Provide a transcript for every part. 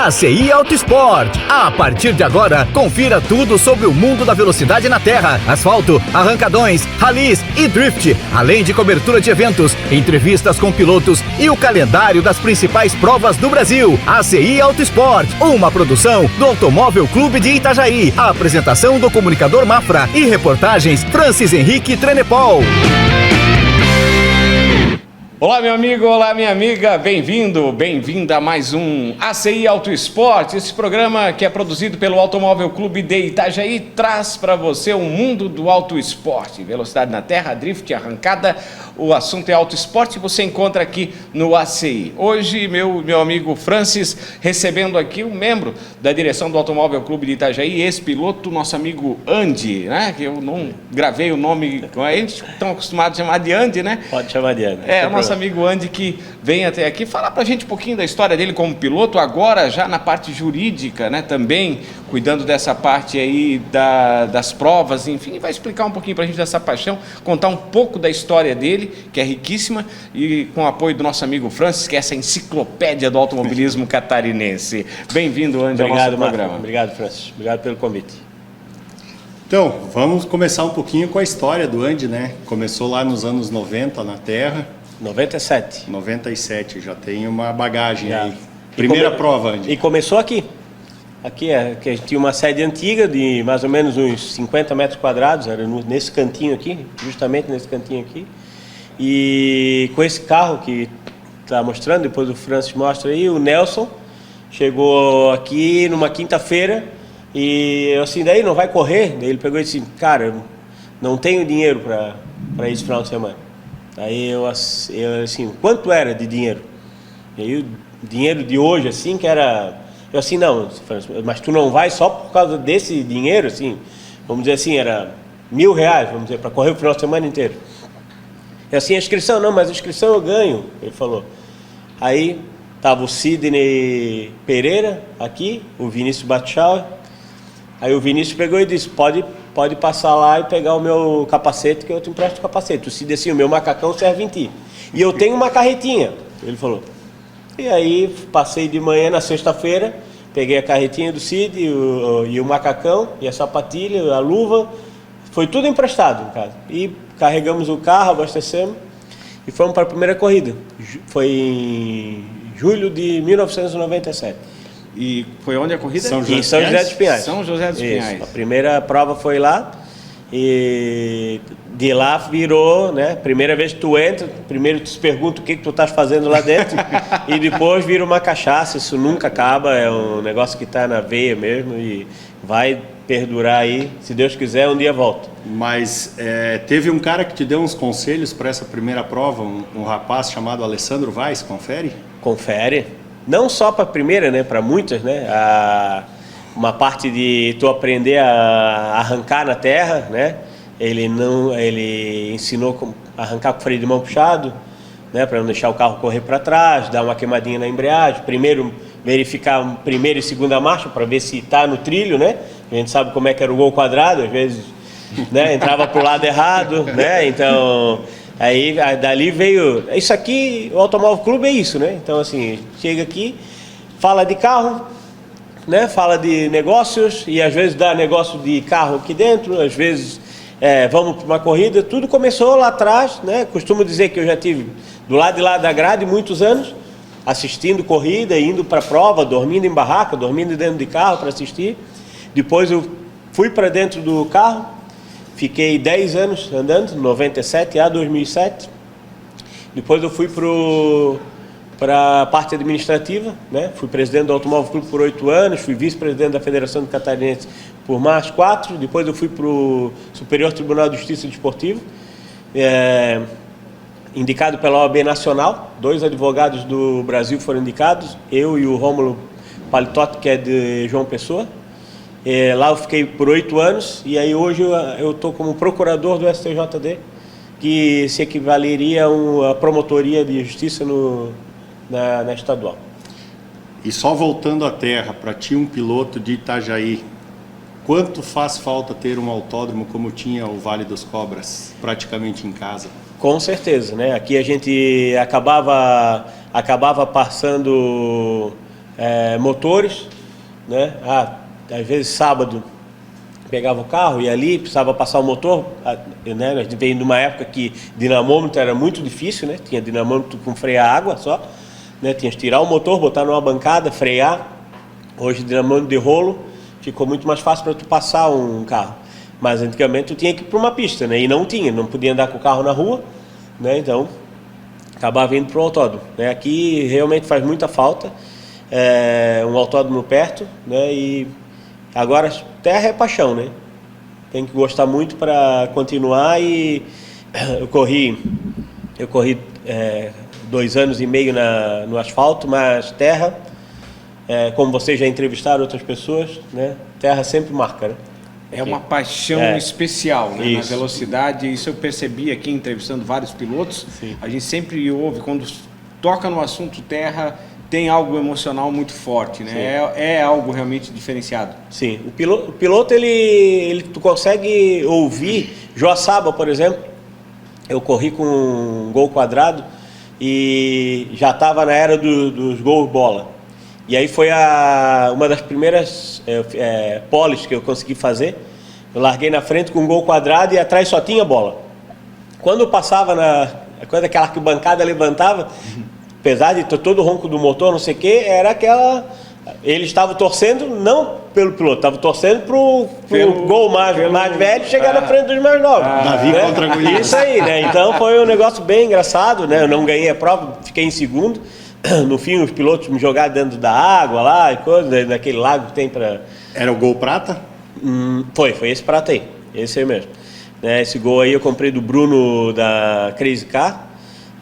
ACI Auto Sport. A partir de agora, confira tudo sobre o mundo da velocidade na terra, asfalto, arrancadões, ralis e drift, além de cobertura de eventos, entrevistas com pilotos e o calendário das principais provas do Brasil. ACI Auto Sport, uma produção do Automóvel Clube de Itajaí. A apresentação do comunicador Mafra e reportagens Francis Henrique Trenepol. Olá, meu amigo, olá, minha amiga, bem-vindo, bem-vinda a mais um ACI Auto Sport. Esse programa que é produzido pelo Automóvel Clube de Itajaí traz para você o mundo do auto esporte. Velocidade na terra, drift, arrancada, o assunto é auto esporte, você encontra aqui no ACI. Hoje, meu amigo Francis, recebendo aqui um membro da direção do Automóvel Clube de Itajaí, ex-piloto, nosso amigo Andy, né? Que eu não gravei o nome, a gente estão acostumados a chamar de Andy, né? Pode chamar de Andy. É, o nosso amigo Andy que vem até aqui falar pra gente um pouquinho da história dele como piloto, agora já na parte jurídica, né, também cuidando dessa parte aí das provas, enfim, vai explicar um pouquinho pra gente dessa paixão, contar um pouco da história dele, que é riquíssima, e com o apoio do nosso amigo Francis, que é essa enciclopédia do automobilismo catarinense. Bem-vindo, Andy, ao nosso programa. Obrigado, Francis. Obrigado pelo convite. Então, vamos começar um pouquinho com a história do Andy, né? Começou lá nos anos 90 na Terra. 97. 97, já tem uma bagagem aí. Primeira prova, Andy. E começou aqui. Aqui que a gente tinha uma sede antiga de mais ou menos uns 50 metros quadrados, era nesse cantinho aqui, justamente nesse cantinho aqui. E com esse carro que está mostrando, depois o Francis mostra aí, o Nelson chegou aqui numa quinta-feira e eu assim, daí não vai correr? Daí ele pegou e disse, cara, eu não tenho dinheiro para esse final de semana. Aí eu assim, quanto era de dinheiro? E aí o dinheiro de hoje, assim, que era... Eu assim, não, mas tu não vai só por causa desse dinheiro, assim, vamos dizer assim, era R$1.000, vamos dizer, para correr o final de semana inteiro. E assim, a inscrição, não, mas a inscrição eu ganho, ele falou. Aí tava o Sidney Pereira aqui, o Vinícius Batchauer. Aí o Vinícius pegou e disse, pode passar lá e pegar o meu capacete, que eu te empresto o capacete. O Cid assim, o meu macacão serve em ti. E eu tenho uma carretinha, ele falou. E aí passei de manhã na sexta-feira, peguei a carretinha do Cid e o macacão, e a sapatilha, a luva, foi tudo emprestado em casa. E carregamos o carro, abastecemos e fomos para a primeira corrida. Foi em julho de 1997. E foi onde a corrida? Em São José dos Pinhais. São José dos Pinhais. Isso. A primeira prova foi lá e de lá virou, né? Primeira vez que tu entra, primeiro tu se pergunta o que tu estás fazendo lá dentro e depois vira uma cachaça, isso nunca acaba, é um negócio que está na veia mesmo e vai perdurar aí, se Deus quiser, um dia volta. Mas teve um cara que te deu uns conselhos para essa primeira prova, um rapaz chamado Alessandro Vaz, confere? Confere. Não só para a primeira, né, para muitas, né, uma parte de tu aprender a arrancar na terra, né, ele ensinou a arrancar com o freio de mão puxado, né, para não deixar o carro correr para trás, dar uma queimadinha na embreagem, primeiro verificar primeira e segunda marcha para ver se está no trilho, né, a gente sabe como é que era o gol quadrado, às vezes, né, entrava para o lado errado, né, então... Aí dali veio, isso aqui, o Automóvel Clube é isso, né? Então assim, chega aqui, fala de carro, né? Fala de negócios e às vezes dá negócio de carro aqui dentro, às vezes vamos para uma corrida, tudo começou lá atrás, né? Costumo dizer que eu já tive do lado de lá da grade muitos anos, assistindo corrida, indo para prova, dormindo em barraca, dormindo dentro de carro para assistir. Depois eu fui para dentro do carro. Fiquei 10 anos andando, 97 a 2007. Depois eu fui para a parte administrativa, né? Fui presidente do Automóvel Clube por 8 anos, fui vice-presidente da Federação do Catarinense por mais 4. Depois eu fui para o Superior Tribunal de Justiça Desportiva, indicado pela OAB Nacional. 2 advogados do Brasil foram indicados, eu e o Rômulo Palitotti, que é de João Pessoa. Lá eu fiquei por 8 anos e aí hoje eu estou como procurador do STJD, que se equivaleria a uma promotoria de justiça na estadual. E só voltando à terra, para ti um piloto de Itajaí, quanto faz falta ter um autódromo como tinha o Vale dos Cobras, praticamente em casa? Com certeza, né? Aqui a gente acabava passando motores, né? Às vezes sábado pegava o carro e ali precisava passar o motor, né? A gente veio de uma época que dinamômetro era muito difícil, né? Tinha dinamômetro com freio a água só, né? Tinha que tirar o motor, botar numa bancada, frear. Hoje dinamômetro de rolo ficou muito mais fácil para tu passar um carro. Mas antigamente tu tinha que ir para uma pista, né? E não podia andar com o carro na rua, né? Então acabava indo para o autódromo, né? Aqui realmente faz muita falta, um autódromo perto, né? E agora terra é paixão, né? Tem que gostar muito para continuar. E eu corri 2 anos e meio no asfalto, mas terra, como vocês já entrevistaram outras pessoas, né? Terra sempre marca, né? É uma paixão especial, né? Na velocidade. Isso eu percebi aqui entrevistando vários pilotos. Sim. A gente sempre ouve, quando toca no assunto terra, tem algo emocional muito forte, né? É algo realmente diferenciado. Sim, o piloto tu consegue ouvir. Joaçaba, por exemplo, eu corri com um Gol quadrado e já estava na era dos gols bola. E aí foi uma das primeiras poles que eu consegui fazer. Eu larguei na frente com um Gol quadrado e atrás só tinha bola. Quando eu passava quando aquela arquibancada levantava, apesar de todo o ronco do motor, não sei o que, era aquela... Eles estavam torcendo, não pelo piloto, estavam torcendo pro Gol mais velho chegar na frente dos mais novos. Davi contra Golias. Isso aí, né? Então foi um negócio bem engraçado, né? Eu não ganhei a prova, fiquei em segundo. No fim, os pilotos me jogaram dentro da água lá, e coisa, naquele lago que tem para... Era o Gol prata? Foi esse prata aí, esse aí mesmo. Esse Gol aí eu comprei do Bruno da Crazy Car.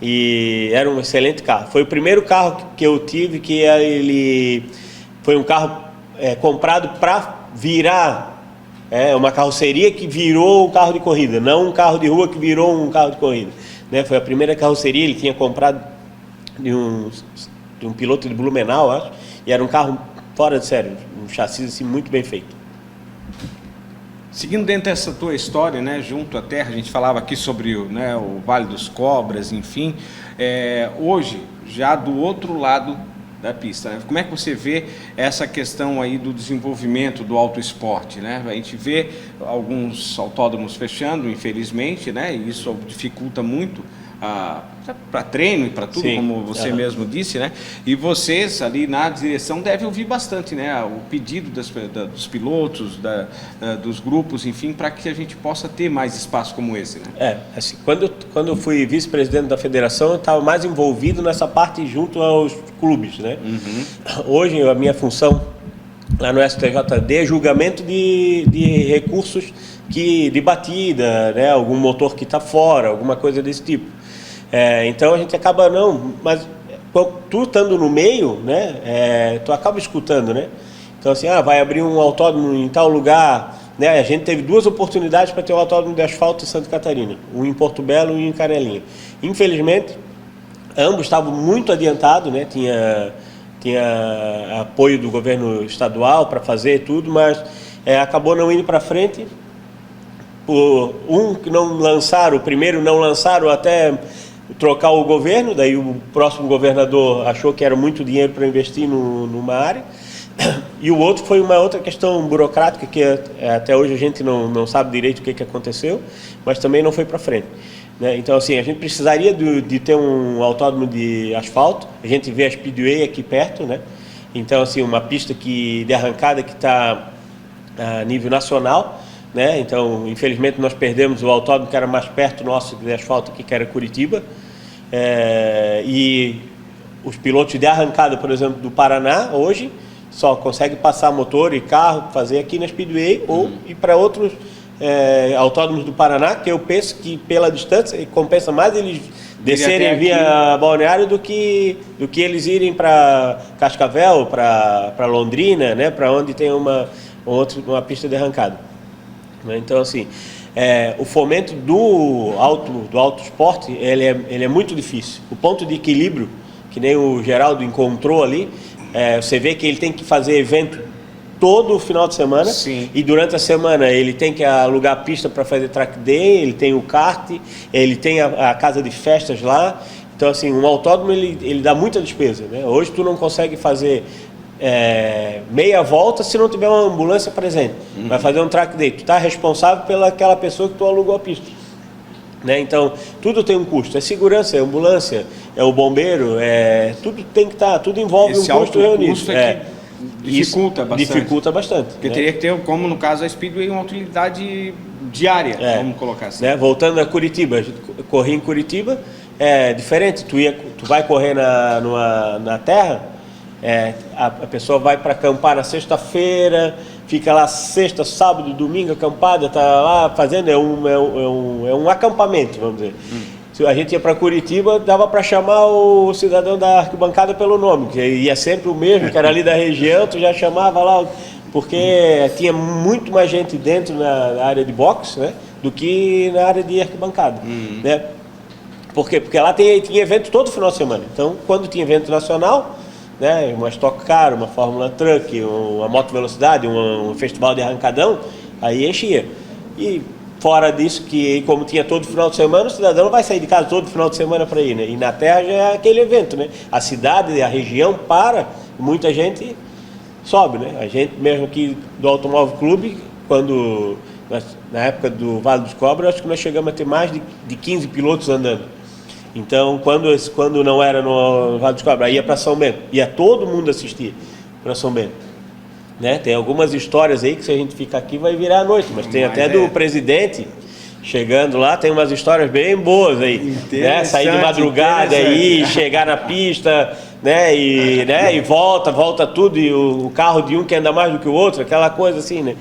E era um excelente carro. Foi o primeiro carro que eu tive que ele foi um carro comprado para virar uma carroceria que virou um carro de corrida, não um carro de rua que virou um carro de corrida, né? Foi a primeira carroceria. Ele tinha comprado de um piloto de Blumenau, acho, e era um carro fora de sério, um chassi assim muito bem feito. Seguindo dentro dessa tua história, né, junto à terra, a gente falava aqui sobre o Vale dos Cobras, enfim, hoje, já do outro lado da pista, né? Como é que você vê essa questão aí do desenvolvimento do autoesporte, né? A gente vê alguns autódromos fechando, infelizmente, né? E isso dificulta muito para treino e para tudo. Sim. Como você mesmo disse, né? E vocês ali na direção devem ouvir bastante, né? O pedido dos pilotos, dos grupos, enfim, para que a gente possa ter mais espaço como esse, né? Assim, quando eu fui vice-presidente da federação, eu estava mais envolvido nessa parte junto aos clubes, né? Uhum. Hoje a minha função lá no STJD é julgamento de recursos de batida, né? Algum motor que está fora, alguma coisa desse tipo. Então a gente acaba mas tu estando no meio, né? Tu acaba escutando, né? Então assim, vai abrir um autódromo em tal lugar, né? A gente teve 2 oportunidades para ter um autódromo de asfalto em Santa Catarina, um em Porto Belo e um em Canelinha. Infelizmente, ambos estavam muito adiantados, né? Tinha apoio do governo estadual para fazer tudo, mas acabou não indo para frente. Que não lançaram, o primeiro não lançaram até trocar o governo, daí o próximo governador achou que era muito dinheiro para investir numa área, e o outro foi uma outra questão burocrática que até hoje a gente não sabe direito o que aconteceu, mas também não foi para frente, né? Então assim, a gente precisaria de ter um autódromo de asfalto. A gente vê a Speedway aqui perto, né? Então assim, uma pista de arrancada que está a nível nacional, né? Então, infelizmente, nós perdemos o autódromo que era mais perto nosso de asfalto aqui, que era Curitiba. E os pilotos de arrancada, por exemplo, do Paraná, hoje, só conseguem passar motor e carro, fazer aqui na Speedway ou ir para outros autódromos do Paraná, que eu penso que pela distância compensa mais eles descerem via Balneário do que eles irem para Cascavel, para Londrina, né? Para onde tem uma pista de arrancada. Então, assim, o fomento do auto esporte, ele é muito difícil. O ponto de equilíbrio, que nem o Geraldo encontrou ali, você vê que ele tem que fazer evento todo final de semana. Sim. E durante a semana ele tem que alugar a pista para fazer track day, ele tem o kart, ele tem a casa de festas lá. Então, assim, um autódromo ele dá muita despesa, né? Hoje tu não consegue fazer meia volta se não tiver uma ambulância presente. Vai fazer um track day. Tu está responsável pelaquela pessoa que tu alugou a pista. Né? Então, tudo tem um custo. É segurança, é ambulância, é o bombeiro, tudo tem que estar, tudo envolve esse um custo reunido. Custo dificulta bastante. Dificulta bastante. Porque teria que ter, como no caso da Speedway, uma utilidade diária, vamos colocar assim. Né? Voltando a Curitiba, a gente corria em Curitiba, é diferente. Tu vai correr na terra, a pessoa vai para acampar na sexta-feira, fica lá sexta, sábado, domingo, acampada, tá lá fazendo, é um acampamento, vamos dizer. Se a gente ia para Curitiba, dava para chamar o cidadão da arquibancada pelo nome, que ia sempre o mesmo, que era ali da região, tu já chamava lá, porque tinha muito mais gente dentro na área de boxe, né, do que na área de arquibancada, né? Por quê? Porque lá tinha evento todo final de semana. Então, quando tinha evento nacional, né, uma Stock Car, uma Fórmula Truck, uma moto velocidade, um festival de arrancadão, aí enchia. E fora disso, que como tinha todo final de semana, o cidadão não vai sair de casa todo final de semana para ir, né? E na terra já é aquele evento, né? A cidade, a região para, muita gente sobe, né? A gente mesmo aqui do Automóvel Clube, na época do Vale dos Cobras, acho que nós chegamos a ter mais de 15 pilotos andando. Então, quando não era no Vale dos Cobras, ia para São Bento, ia todo mundo assistir para São Bento. Né? Tem algumas histórias aí que se a gente ficar aqui vai virar a noite, mas tem até do presidente chegando lá, tem umas histórias bem boas aí, né? Sair de madrugada aí, chegar na pista, né? E volta tudo, e o carro de um que anda mais do que o outro, aquela coisa assim, né?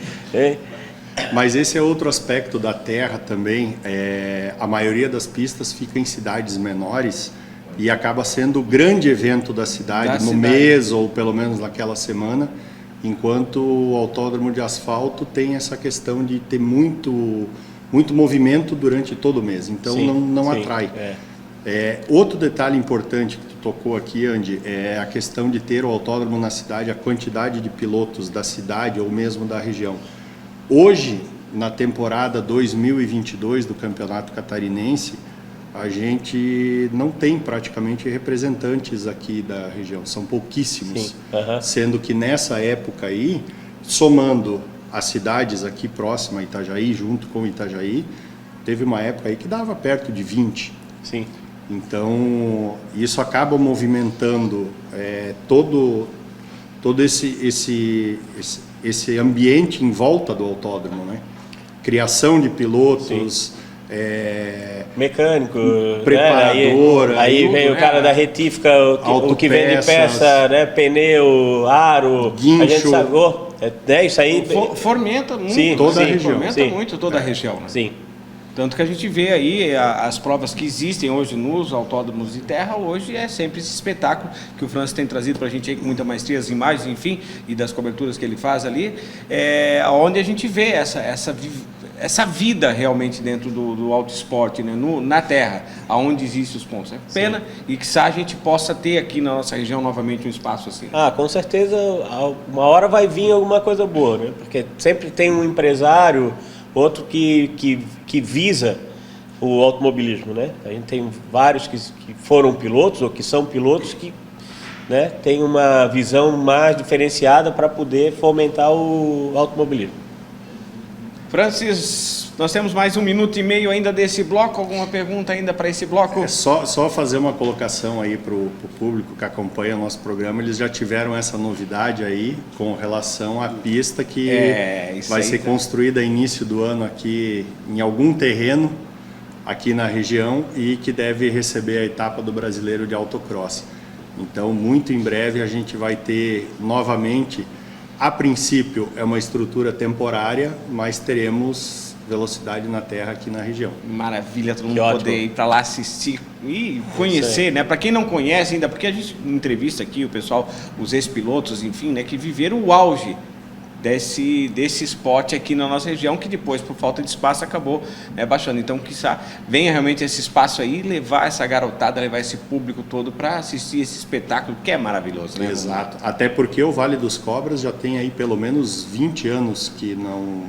Mas esse é outro aspecto da terra também. A maioria das pistas fica em cidades menores e acaba sendo o grande evento da cidade mês ou pelo menos naquela semana, enquanto o autódromo de asfalto tem essa questão de ter muito movimento durante todo o mês, então não atrai. Outro detalhe importante que tu tocou aqui, Andy, é a questão de ter o autódromo na cidade, a quantidade de pilotos da cidade ou mesmo da região. Hoje, na temporada 2022 do Campeonato Catarinense, a gente não tem praticamente representantes aqui da região, são pouquíssimos. Sendo que nessa época aí, somando as cidades aqui próximas a Itajaí, junto com Itajaí, teve uma época aí que dava perto de 20. Sim. Então, isso acaba movimentando todo esse ambiente em volta do autódromo, né? Criação de pilotos, mecânico, preparador, né? Aí vem o cara da retífica, o que vende peça, né? Pneu, aro, guincho. A gente sabe, isso aí fomenta muito, toda a região. Fomenta muito toda a região, né? Sim. Tanto que a gente vê aí as provas que existem hoje nos autódromos de terra, hoje é sempre esse espetáculo que o Francis tem trazido para a gente aí com muita maestria, as imagens, enfim, e das coberturas que ele faz ali, onde a gente vê essa vida realmente dentro do auto esporte, né? Na terra, aonde existem os pontos. É pena e que a gente possa ter aqui na nossa região novamente um espaço assim. Com certeza, uma hora vai vir alguma coisa boa, né? Porque sempre tem um empresário, outro que visa o automobilismo, né? A gente tem vários que foram pilotos ou que são pilotos que, né, têm uma visão mais diferenciada para poder fomentar o automobilismo. Francis, nós temos mais 1 minuto e meio ainda desse bloco. Alguma pergunta ainda para esse bloco? Só fazer uma colocação aí para o público que acompanha o nosso programa. Eles já tiveram essa novidade aí com relação à pista que vai ser construída a início do ano aqui em algum terreno aqui na região e que deve receber a etapa do Brasileiro de Autocross. Então, muito em breve a gente vai ter novamente. A princípio é uma estrutura temporária, mas teremos velocidade na terra aqui na região. Maravilha, todo mundo poder ir para lá assistir e conhecer, né? Para quem não conhece ainda, porque a gente entrevista aqui o pessoal, os ex-pilotos, enfim, né? Que viveram o auge desse esporte aqui na nossa região, que depois, por falta de espaço, acabou baixando. Então, quiçá venha realmente esse espaço aí, levar essa garotada, levar esse público todo para assistir esse espetáculo, que é maravilhoso, né? Exato. Até porque o Vale dos Cobras já tem aí pelo menos 20 anos que não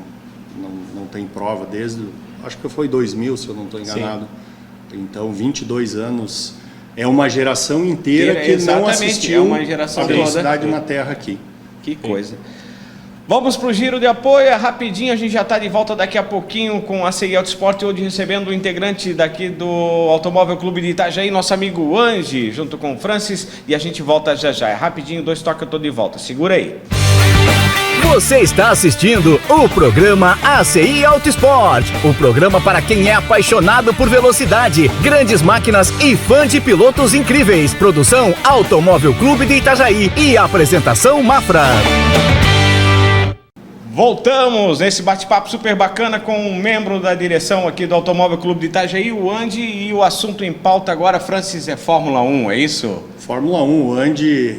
tem prova, desde, acho que foi 2000, se eu não estou enganado. Sim. Então, 22 anos é uma geração inteira que não assistiu uma geração a Velocidade toda na Terra aqui. Que coisa. Vamos para o giro de apoio, rapidinho, a gente já está de volta daqui a pouquinho com a CI Auto Esporte, hoje recebendo o integrante daqui do Automóvel Clube de Itajaí, nosso amigo Angie, junto com o Francis, e a gente volta já já. É rapidinho, 2 toques, eu tô de volta. Segura aí. Você está assistindo o programa ACI Auto Esporte, o programa para quem é apaixonado por velocidade, grandes máquinas e fã de pilotos incríveis. Produção Automóvel Clube de Itajaí e apresentação Mafra. Voltamos nesse bate-papo super bacana com um membro da direção aqui do Automóvel Clube de Itajaí, o Andy, e o assunto em pauta agora, Francis, é Fórmula 1, é isso? Fórmula 1, o Andy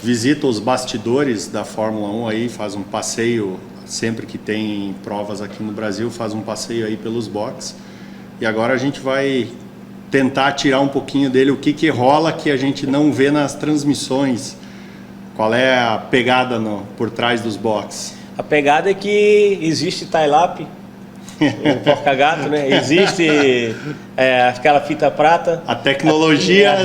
visita os bastidores da Fórmula 1 aí, faz um passeio, sempre que tem provas aqui no Brasil, faz um passeio aí pelos boxes. E agora a gente vai tentar tirar um pouquinho dele o que rola que a gente não vê nas transmissões. Qual é a pegada por trás dos boxes? A pegada é que existe tie-lap, o porca-gato, né? Existe aquela fita prata. A tecnologia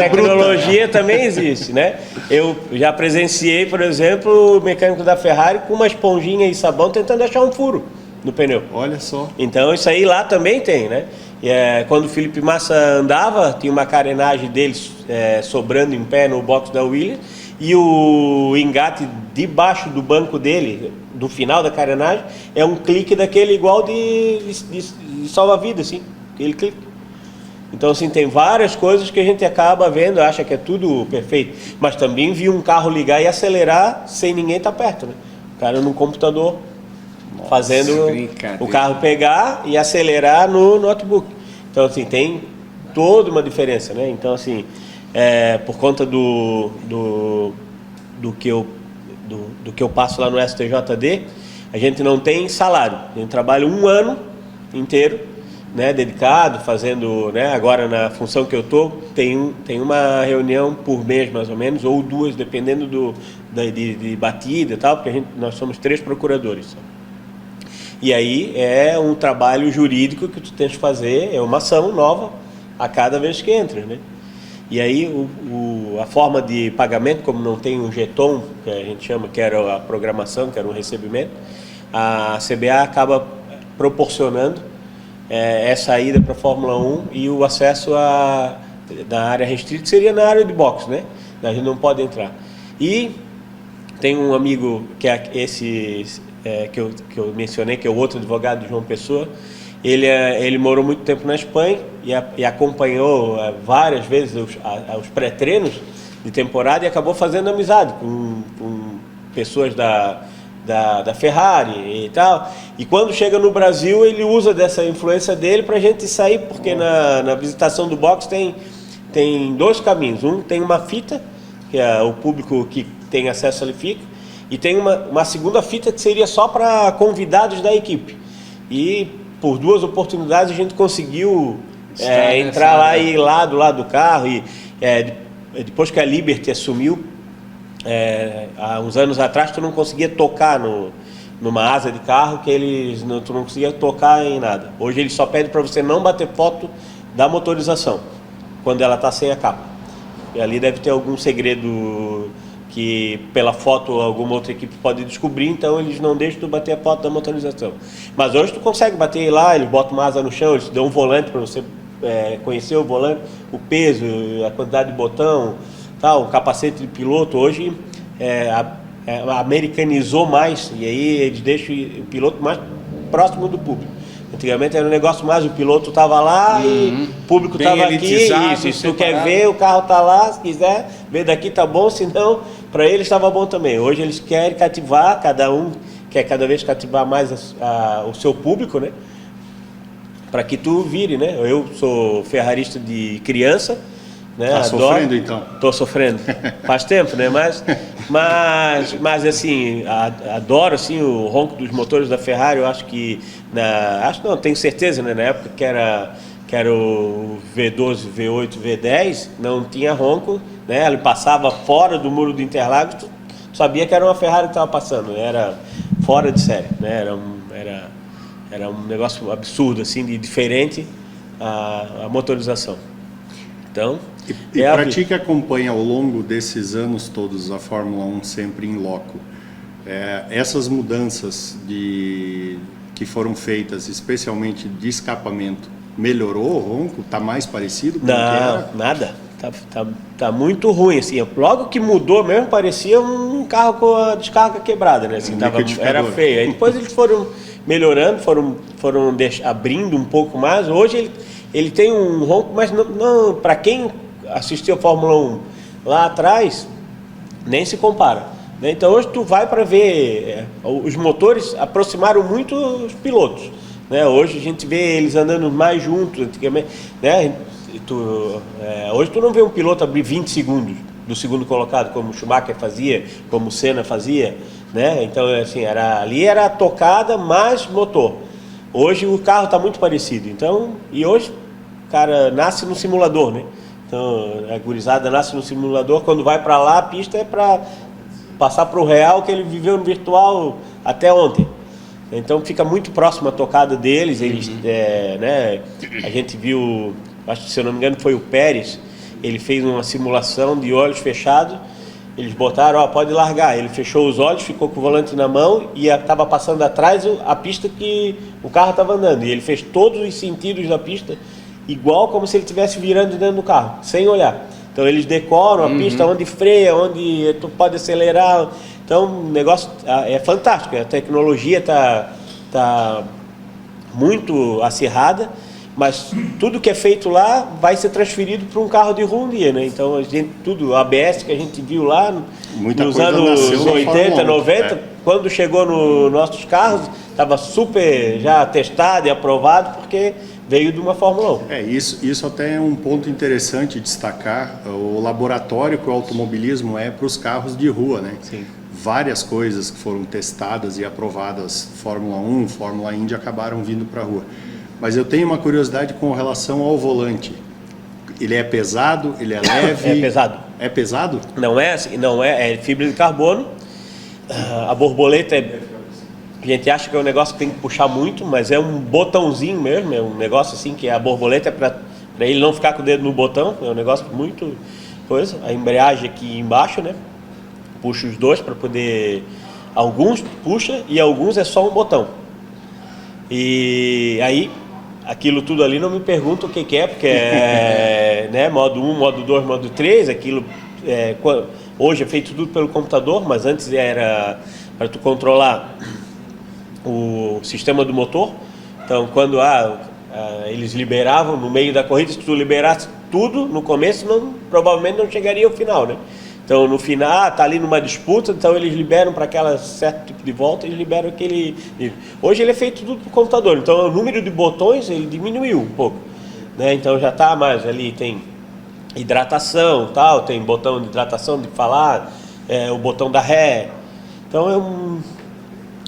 também existe, né? Eu já presenciei, por exemplo, o mecânico da Ferrari com uma esponjinha e sabão tentando achar um furo no pneu. Olha só. Então isso aí lá também tem, né? Quando o Felipe Massa andava, tinha uma carenagem dele sobrando em pé no box da Williams, e o engate debaixo do banco dele, do final da carenagem, é um clique daquele igual de salva-vida, assim, aquele clique. Então, assim, tem várias coisas que a gente acaba vendo, acha que é tudo perfeito, mas também vi um carro ligar e acelerar sem ninguém estar perto, né? O cara no computador, fazendo o carro pegar e acelerar no notebook. Então, assim, tem toda uma diferença, né? Então, assim, por conta do que eu passo lá no STJD, a gente não tem salário. A gente trabalha um ano inteiro, né, dedicado, fazendo, né, agora na função que eu estou, tem uma reunião por mês mais ou menos, ou 2, dependendo de batida e tal, porque nós somos 3 procuradores. E aí é um trabalho jurídico que tu tens que fazer, é uma ação nova a cada vez que entra, né? E aí a forma de pagamento, como não tem um jeton, que a gente chama, que era a programação, que era um recebimento, a CBA acaba proporcionando essa ida para a Fórmula 1 e o acesso da área restrita, que seria na área de boxe, né? A gente não pode entrar. E tem um amigo que é esse que eu mencionei, que é o outro advogado de João Pessoa. Ele morou muito tempo na Espanha e acompanhou várias vezes os pré-treinos de temporada e acabou fazendo amizade com pessoas da Ferrari e tal. E quando chega no Brasil, ele usa dessa influência dele para a gente sair, porque na visitação do box tem 2 caminhos. Um tem uma fita, que é o público que tem acesso ali fica, e tem uma segunda fita que seria só para convidados da equipe. E por 2 oportunidades a gente conseguiu entrar lá e ir lá do lado do carro. E depois que a Liberty assumiu, há uns anos atrás, tu não conseguia tocar numa asa de carro, tu não conseguia tocar em nada. Hoje eles só pedem para você não bater foto da motorização, quando ela está sem a capa. E ali deve ter algum segredo que pela foto alguma outra equipe pode descobrir, então eles não deixam tu bater a foto da motorização. Mas hoje tu consegue bater lá, eles botam uma asa no chão, eles te dão um volante para você conhecer o volante, o peso, a quantidade de botão, tal, o capacete de piloto. Hoje americanizou mais, e aí eles deixam o piloto mais próximo do público. Antigamente era um negócio mais, o piloto estava lá e o público estava aqui, se tu quer ver, o carro está lá, se quiser ver daqui tá bom, senão para eles estava bom também. Hoje eles querem cativar, cada um quer cada vez cativar mais o seu público, né? Para que tu vire, né? Eu sou ferrarista de criança, né? Tá sofrendo então? Tô sofrendo, faz tempo, né? Mas assim, adoro assim o ronco dos motores da Ferrari. Eu acho que tenho certeza, né? Na época que era o V12, V8, V10, não tinha ronco, né? Ele passava fora do muro do Interlagos, tu sabia que era uma Ferrari que estava passando, era fora de série, né? Era um negócio absurdo assim, de diferente a motorização. Então, E para ti que acompanha ao longo desses anos todos a Fórmula 1 sempre em loco, essas mudanças que foram feitas, especialmente de escapamento, melhorou o ronco? Está mais parecido com o que era? Não, nada. Tá muito ruim, assim. Logo que mudou mesmo, parecia um carro com a descarga quebrada, né? Assim, era feio. Aí depois eles foram melhorando, foram abrindo um pouco mais. Hoje ele tem um ronco, mas não para quem assistiu a Fórmula 1 lá atrás, nem se compara, né? Então hoje tu vai para ver, os motores aproximaram muito os pilotos, né? Hoje a gente vê eles andando mais juntos, antigamente, né? Hoje tu não vê um piloto abrir 20 segundos do segundo colocado, como o Schumacher fazia, como o Senna fazia, né? Então, assim, ali era tocada mais motor. Hoje o carro está muito parecido. Então, e hoje o cara nasce no simulador, né? Então, a gurizada nasce no simulador, quando vai para lá, a pista é para passar para o real que ele viveu no virtual até ontem. Então, fica muito próximo a tocada deles. Eles, né? A gente viu, acho que, se eu não me engano, foi o Pérez. Ele fez uma simulação de olhos fechados. Eles botaram, pode largar. Ele fechou os olhos, ficou com o volante na mão e estava passando atrás a pista que o carro estava andando. E ele fez todos os sentidos da pista igual como se ele estivesse virando dentro do carro, sem olhar. Então eles decoram a pista, onde freia, onde tu pode acelerar. Então o negócio é fantástico. A tecnologia tá muito acirrada. Mas tudo que é feito lá vai ser transferido para um carro de rua um dia, né? Então, tudo, ABS que a gente viu lá nos anos 80, 90, quando chegou nos nossos carros, estava super já testado e aprovado, porque veio de uma Fórmula 1. Isso até é um ponto interessante destacar, o laboratório que o automobilismo é para os carros de rua, né? Sim. Várias coisas que foram testadas e aprovadas, Fórmula 1, Fórmula Indy, acabaram vindo para a rua. Mas eu tenho uma curiosidade com relação ao volante. Ele é pesado? Ele é leve? É pesado. É pesado? Não é assim, é fibra de carbono. A borboleta a gente acha que é um negócio que tem que puxar muito, mas é um botãozinho mesmo, é um negócio assim que a borboleta é para ele não ficar com o dedo no botão, é um negócio muito coisa. A embreagem aqui embaixo, né? Puxa os dois para poder... Alguns puxa e alguns é só um botão. E aí... Aquilo tudo ali não me pergunta o que é, porque é né, modo 1, modo 2, modo 3, aquilo hoje é feito tudo pelo computador, mas antes era para tu controlar o sistema do motor. Então quando eles liberavam no meio da corrida, se tu liberasse tudo no começo, provavelmente não chegaria ao final, né? Então no final, tá ali numa disputa, então eles liberam para aquela certo tipo de volta, eles liberam aquele... Hoje ele é feito tudo por computador, então o número de botões ele diminuiu um pouco, né? Então já tá mais ali, tem hidratação, tal, tem botão de hidratação de falar, o botão da ré. Então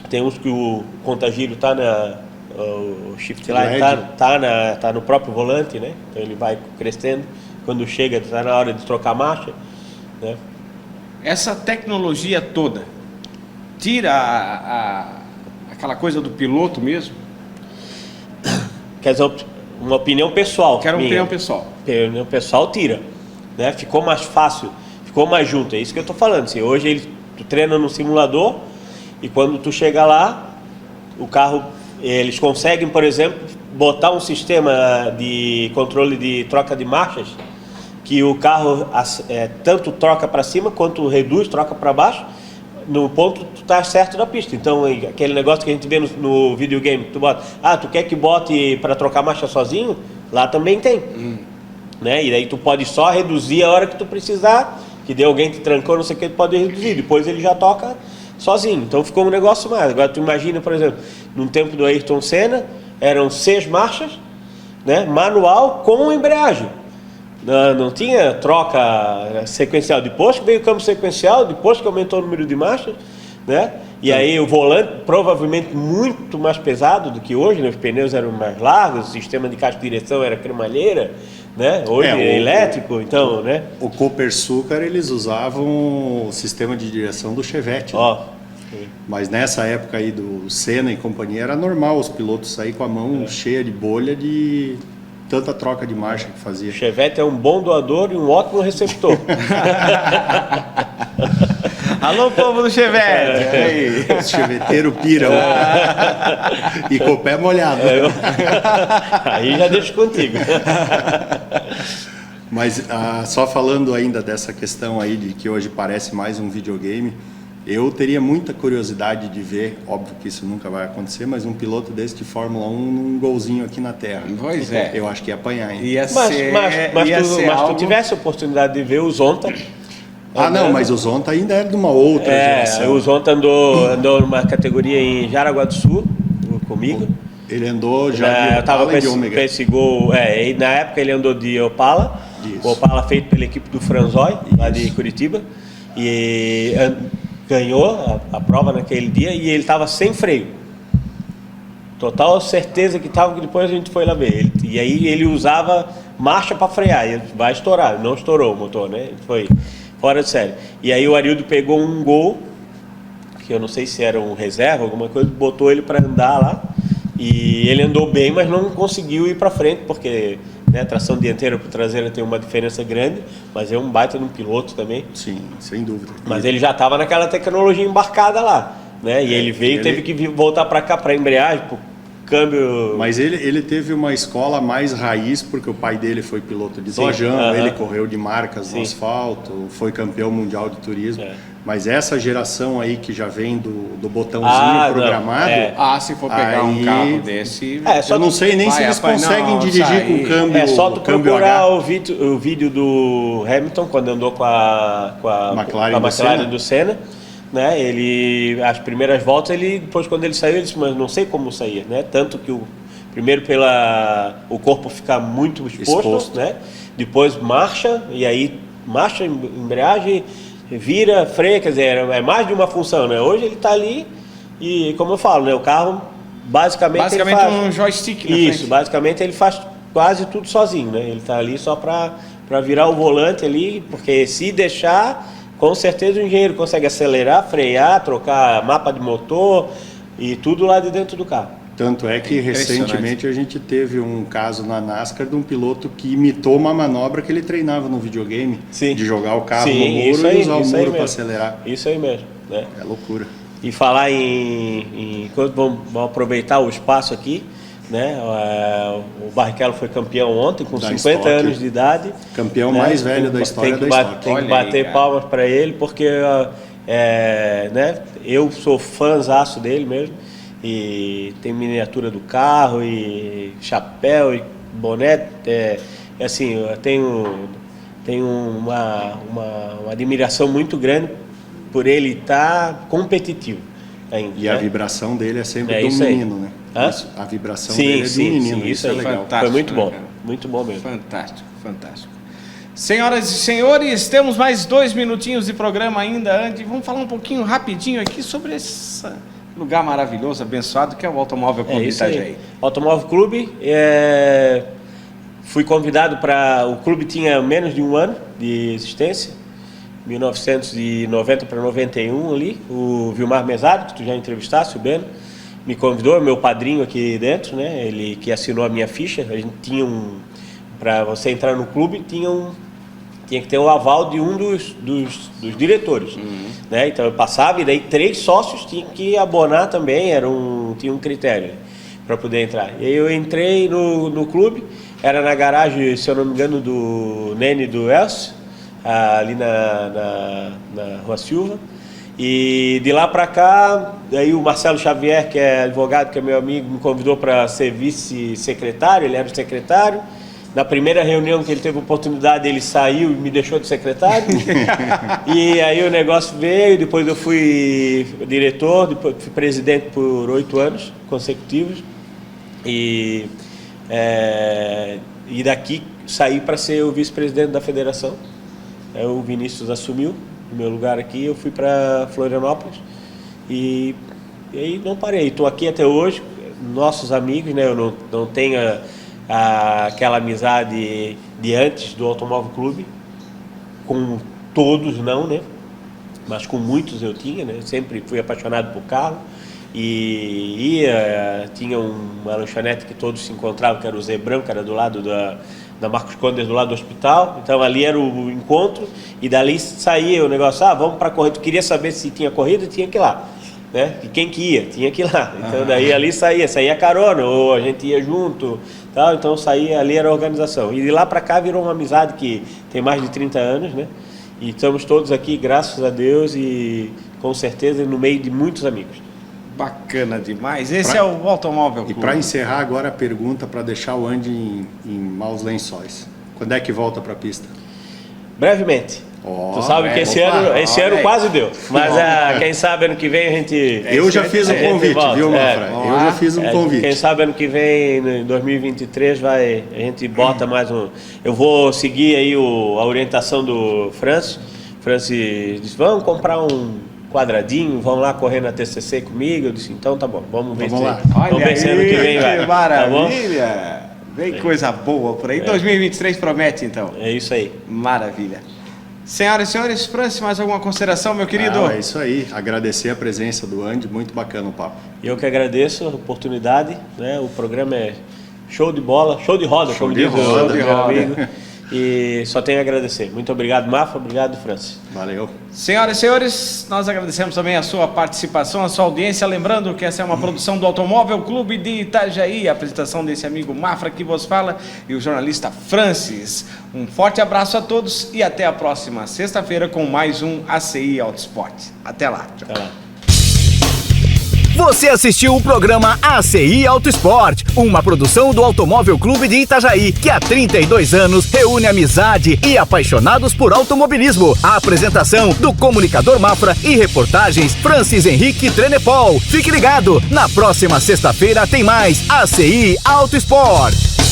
tem uns que o contagiro tá o shift line tá no próprio volante, né? Então ele vai crescendo, quando chega tá na hora de trocar marcha. Essa tecnologia toda tira aquela coisa do piloto mesmo? Quer dizer, uma opinião pessoal. Quero uma opinião pessoal. Opinião pessoal tira, né? Ficou mais fácil, ficou mais junto. É isso que eu estou falando. Assim, hoje tu treina no simulador e quando tu chega lá, o carro, eles conseguem, por exemplo, botar um sistema de controle de troca de marchas que o carro tanto troca para cima quanto reduz, troca para baixo, no ponto tu tá certo da pista. Então aquele negócio que a gente vê no videogame, tu bota, tu quer que bote para trocar marcha sozinho? Lá também tem, né? E daí tu pode só reduzir a hora que tu precisar, que deu alguém te trancou, não sei o que, tu pode reduzir, depois ele já toca sozinho. Então ficou um negócio mais. Agora tu imagina, por exemplo, no tempo do Ayrton Senna, eram 6 marchas, né? Manual com embreagem. Não tinha troca sequencial. Depois que veio o câmbio sequencial, depois que aumentou o número de marchas, né? E aí o volante provavelmente muito mais pesado do que hoje, né? Os pneus eram mais largos, o sistema de caixa de direção era cremalheira, né? Hoje é elétrico, então, né? O Copersucar, eles usavam o sistema de direção do Chevette. Né? Mas nessa época aí do Senna e companhia, era normal os pilotos saírem com a mão cheia de bolha de tanta troca de marcha que fazia. O Chevette é um bom doador e um ótimo receptor. Alô, povo do Chevette! Os cheveteiros piram. E com o pé molhado. Aí já deixo contigo. Mas só falando ainda dessa questão aí de que hoje parece mais um videogame, eu teria muita curiosidade de ver, óbvio que isso nunca vai acontecer, mas um piloto desse de Fórmula 1 num golzinho aqui na Terra. Pois é. Eu acho que ia apanhar, hein? Mas tu tivesse a oportunidade de ver o Zonta. Não, mas o Zonta ainda é de uma outra geração. O Zonta andou numa categoria em Jaraguá do Sul comigo. Ele andou já eu tava com de Ômega. esse Gol, e na época ele andou de Opala. Isso. O Opala feito pela equipe do Franzói, lá de Curitiba. E ganhou a prova naquele dia e ele estava sem freio. Total certeza que estava, que depois a gente foi lá ver. E aí ele usava marcha para frear. Ele vai estourar, não estourou o motor, né? Ele foi fora de série. E aí o Arildo pegou um Gol, que eu não sei se era um reserva, alguma coisa, botou ele para andar lá. E ele andou bem, mas não conseguiu ir para frente, porque tração dianteira para traseira tem uma diferença grande, mas é um baita de um piloto também. Sim, sem dúvida. Mas ele já estava naquela tecnologia embarcada lá, né? E ele veio e teve que voltar para cá, para embreagem, para câmbio. Mas ele teve uma escola mais raiz, porque o pai dele foi piloto de Dojão, ele correu de marcas no asfalto, foi campeão mundial de turismo. Mas essa geração aí que já vem do botãozinho programado... se for pegar um carro desse... eu não sei nem se eles conseguem dirigir com câmbio. É só tu procurar o vídeo do Hamilton, quando andou com a McLaren do Senna. Né? As primeiras voltas, depois quando ele saiu, ele disse, mas não sei como sair. Né? Tanto que primeiro o corpo fica muito exposto. Né? Depois marcha, e aí marcha, embreagem... vira, freia, quer dizer, é mais de uma função, né? Hoje ele está ali e, como eu falo, né? O carro basicamente ele faz, um joystick na isso, frente. basicamente ele faz quase tudo sozinho, né? Ele está ali só para virar o volante ali, porque se deixar, com certeza o engenheiro consegue acelerar, frear, trocar mapa de motor e tudo lá de dentro do carro. Tanto é que recentemente a gente teve um caso na NASCAR de um piloto que imitou uma manobra que ele treinava no videogame, de jogar o carro no muro e usar o muro para acelerar. Isso aí mesmo. Né? É loucura. E falar vamos aproveitar o espaço aqui, né? O Barrichello foi campeão ontem com 50 anos de idade. Campeão mais velho da história da Stock. Tem que bater palmas para ele, porque né? Eu sou fãzaço dele mesmo. E tem miniatura do carro, e chapéu, e boné. Assim, eu tenho uma admiração muito grande por ele estar competitivo ainda. E a vibração dele é sempre de um menino, né? A vibração dele é de um menino, isso é legal. Foi muito bom, muito bom mesmo. Fantástico, fantástico. Senhoras e senhores, temos mais 2 minutinhos de programa ainda, Andy. Vamos falar um pouquinho rapidinho aqui sobre esse lugar maravilhoso, abençoado, que é o Automóvel Clube Itajaí. Automóvel Clube, fui convidado para... O clube tinha menos de um ano de existência, 1990 para 91 ali. O Vilmar Mesado, que tu já entrevistaste, o Beno, me convidou, meu padrinho aqui dentro, né? Ele que assinou a minha ficha. A gente tinha para você entrar no clube, tinha que ter o aval de um dos diretores. Né? Então eu passava e daí 3 sócios tinham que abonar também, tinha um critério para poder entrar. E aí eu entrei no clube, era na garagem, se eu não me engano, do Nene do Elcio, ali na Rua Silva. E de lá para cá, aí o Marcelo Xavier, que é advogado, que é meu amigo, me convidou para ser vice-secretário, ele era o secretário. Na primeira reunião que ele teve oportunidade, ele saiu e me deixou de secretário. E aí o negócio veio, depois eu fui diretor, depois fui presidente por 8 anos consecutivos. E daqui saí para ser o vice-presidente da federação. O Vinícius assumiu o meu lugar aqui, eu fui para Florianópolis. E aí não parei, estou aqui até hoje, nossos amigos, né? Eu não tenho aquela amizade de antes do Automóvel Clube, com todos não, né? Mas com muitos eu tinha, né? Sempre fui apaixonado por carro e tinha uma lanchonete que todos se encontravam, que era o Zebrão, que era do lado da Marcos Condes, do lado do hospital. Então ali era o encontro, e dali saía o negócio, vamos para corrida. Tu queria saber se tinha corrida, tinha que ir lá, né? E quem que ia, tinha que ir lá. Então daí ali saía carona, ou a gente ia junto, tal. Então saía, ali era a organização. E de lá para cá virou uma amizade que tem mais de 30 anos, né? E estamos todos aqui, graças a Deus, e com certeza no meio de muitos amigos. Bacana demais. Esse é o Automóvel Clube. E para encerrar agora a pergunta, para deixar o Andy em maus lençóis. Quando é que volta para a pista? Brevemente. Tu sabe que esse ano quase deu. Mas quem sabe ano que vem a gente... Eu já fiz um convite, viu, Mafra? Eu já fiz um convite. Quem sabe ano que vem, em 2023, a gente bota mais um... Eu vou seguir aí a orientação do Francis. Francis disse, vamos comprar um quadradinho, vamos lá correr na TCC comigo. Eu disse, então tá bom, vamos ver se ano que vem vai. Que maravilha! Tá, vem coisa boa por aí. 2023 promete, então. É isso aí. Maravilha. Senhoras e senhores, Francis, mais alguma consideração, meu querido? É isso aí, agradecer a presença do Andy, muito bacana o papo. Eu que agradeço a oportunidade, né? O programa é show de bola, show de roda, como diz o meu amigo. E só tenho a agradecer. Muito obrigado, Mafra, obrigado, Francis. Valeu. Senhoras e senhores, nós agradecemos também a sua participação, a sua audiência. Lembrando que essa é uma produção do Automóvel Clube de Itajaí, a apresentação desse amigo Mafra que vos fala e o jornalista Francis. Um forte abraço a todos e até a próxima sexta-feira com mais um ACI Auto Sport. Até lá. Até lá. Você assistiu o programa ACI Auto Sport, uma produção do Automóvel Clube de Itajaí, que há 32 anos reúne amizade e apaixonados por automobilismo. A apresentação do comunicador Mafra e reportagens Francis Henrique Trenepol. Fique ligado, na próxima sexta-feira tem mais ACI Auto Sport.